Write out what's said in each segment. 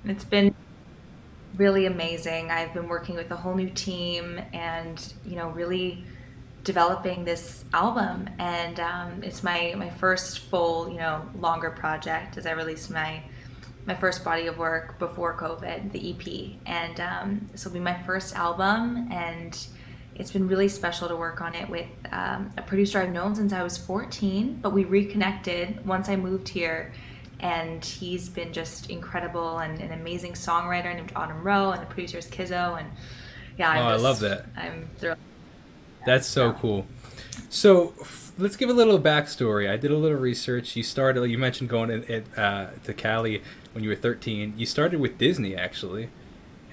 It's been really amazing. I've been working with a whole new team and, really developing this album. And it's my first full, longer project as I released my first body of work before COVID, the EP. And this will be my first album. And it's been really special to work on it with a producer I've known since I was 14, but we reconnected once I moved here. And he's been just incredible and an amazing songwriter named Autumn Rowe, and the producer is Kizzo. And yeah, Oh, I love that. I'm thrilled. That's so So cool. So let's give a little backstory. I did a little research. You started. You mentioned going to Cali when you were 13. You started with Disney actually,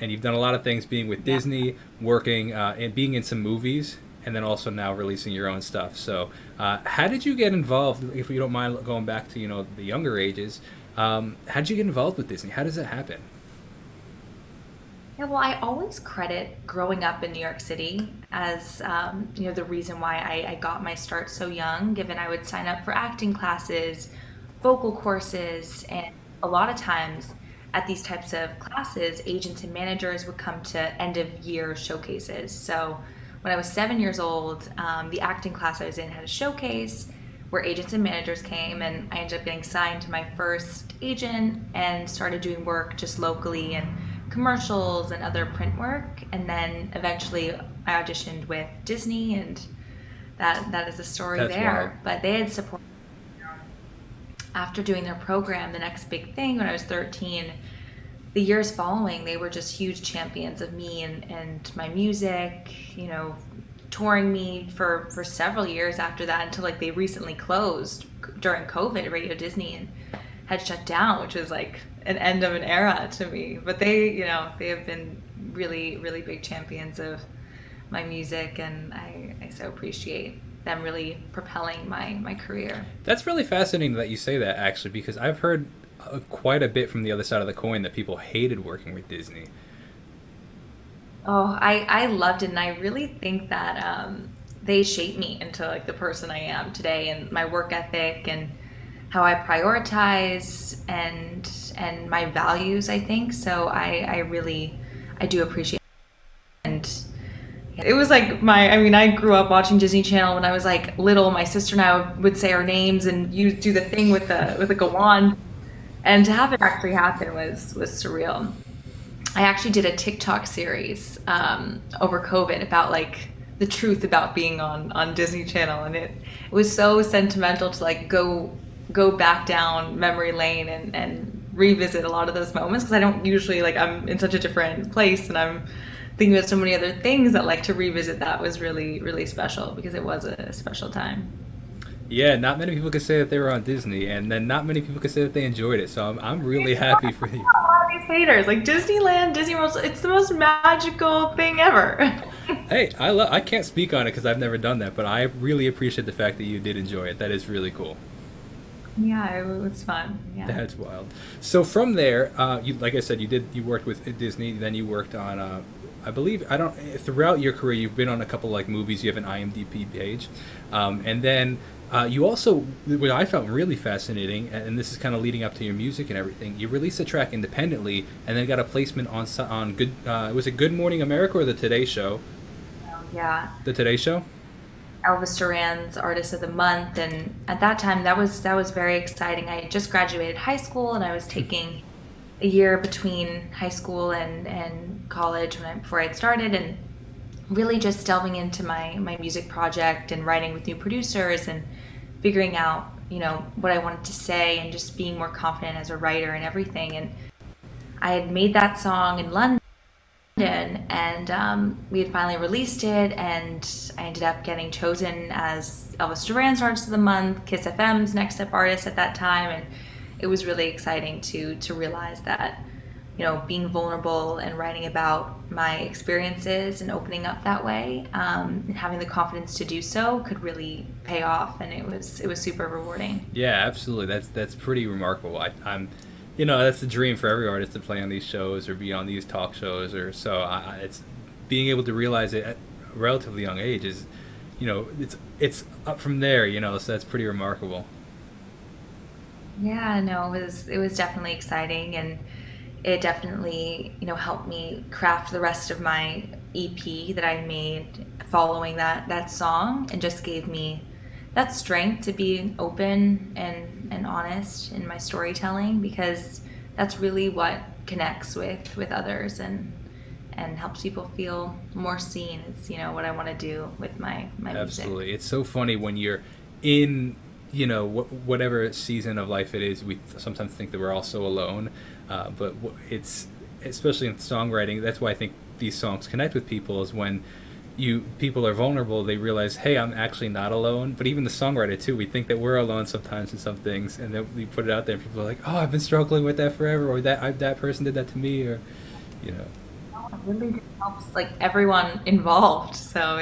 and you've done a lot of things. Being with yeah. Disney, working and being in some movies, and then also now releasing your own stuff. So, how did you get involved? If you don't mind going back to the younger ages, how did you get involved with Disney? How does that happen? Yeah, well, I always credit growing up in New York City as, the reason why I got my start so young, given I would sign up for acting classes, vocal courses, and a lot of times at these types of classes, agents and managers would come to end of year showcases. So when I was 7 years old, the acting class I was in had a showcase where agents and managers came, and I ended up getting signed to my first agent and started doing work just locally and commercials and other print work. And then eventually I auditioned with Disney, and that is the story That's wild. there. But they had supported after doing their program, the next big thing when I was 13. The years following, they were just huge champions of me and my music, touring me for several years after that until like they recently closed during COVID. Radio Disney and had shut down, which was like an end of an era to me. But they have been really, really big champions of my music, and I so appreciate them really propelling my career. That's really fascinating that you say that actually, because I've heard quite a bit from the other side of the coin that people hated working with Disney. Oh, I loved it, and I really think that they shaped me into like the person I am today, and my work ethic, and how I prioritize, and my values. I think so. I really I do appreciate it. And it was like I mean, I grew up watching Disney Channel when I was like little. My sister and I would say our names, and you do the thing with the like a wand, and to have it actually happen was surreal. I actually did a TikTok series over COVID about like the truth about being on Disney Channel, and it was so sentimental to like go back down memory lane and revisit a lot of those moments, because I don't usually like, I'm in such a different place and I'm thinking about so many other things that like to revisit that was really, really special because it was a special time. Yeah, not many people could say that they were on Disney, and then not many people could say that they enjoyed it. So I'm really happy for you. A lot of these haters like Disneyland, Disney World, it's the most magical thing ever. Hey, I can't speak on it because I've never done that, but I really appreciate the fact that you did enjoy it. That is really cool. Yeah, it was fun. Yeah. That's wild. So from there, you like I said, you worked with Disney. Then you worked on, I believe I don't. Throughout your career, you've been on a couple like movies. You have an IMDb page, and then you also, what I found really fascinating, and this is kind of leading up to your music and everything. You released a track independently, and then got a placement on Good. Was it Good Morning America or the Today Show? Yeah. The Today Show. Elvis Duran's Artist of the Month, and at that time that was very exciting. I had just graduated high school, and I was taking a year between high school and college before I had started, and really just delving into my music project and writing with new producers and figuring out what I wanted to say and just being more confident as a writer and everything. And I had made that song in London, and we had finally released it, and I ended up getting chosen as Elvis Duran's Artist of the Month, Kiss FM's Next Up Artist at that time, and it was really exciting to realize that being vulnerable and writing about my experiences and opening up that way, and having the confidence to do so could really pay off, and it was super rewarding. Yeah, absolutely. That's pretty remarkable. I'm, that's the dream for every artist to play on these shows or be on these talk shows or so. It's being able to realize it at a relatively young age is, it's up from there. So that's pretty remarkable. Yeah, no, it was definitely exciting, and it definitely, helped me craft the rest of my EP that I made following that song, and just gave me that strength to be open and honest in my storytelling, because that's really what connects with others and helps people feel more seen. It's what I want to do with my music. Absolutely. It's so funny when you're in, whatever season of life it is. We sometimes think that we're all so alone, but it's especially in songwriting. That's why I think these songs connect with people is when people are vulnerable. They realize, hey, I'm actually not alone. But even the songwriter too, we think that we're alone sometimes in some things, and then we put it out there, and people are like, oh, I've been struggling with that forever, or that person did that to me, or you know. It really just helps like everyone involved. So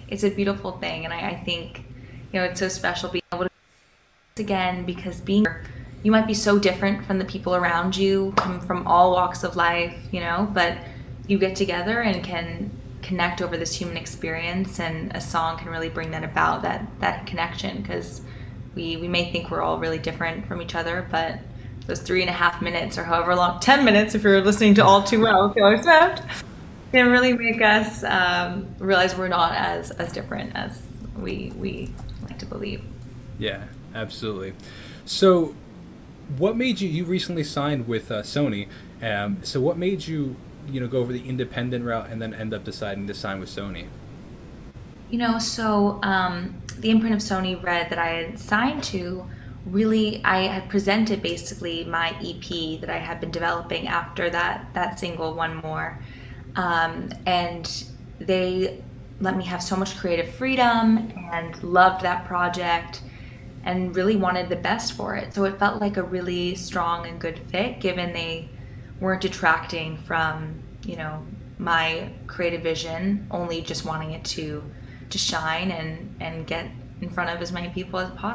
it's a beautiful thing, and I think it's so special being able to do this again, because you might be so different from the people around you, come from all walks of life, but you get together and can connect over this human experience, and a song can really bring that about, that connection, because we may think we're all really different from each other, but those 3.5 minutes or however long, 10 minutes if you're listening to All Too Well, Taylor Swift, can really make us realize we're not as different as we like to believe. Yeah, absolutely. So, what made you recently signed with Sony? So, what made you go over the independent route and then end up deciding to sign with Sony? So the imprint of Sony Red that I had signed to, really, I had presented basically my EP that I had been developing after that single, One More. And they let me have so much creative freedom and loved that project and really wanted the best for it. So it felt like a really strong and good fit, given they weren't detracting from, my creative vision, only just wanting it to shine and get in front of as many people as possible.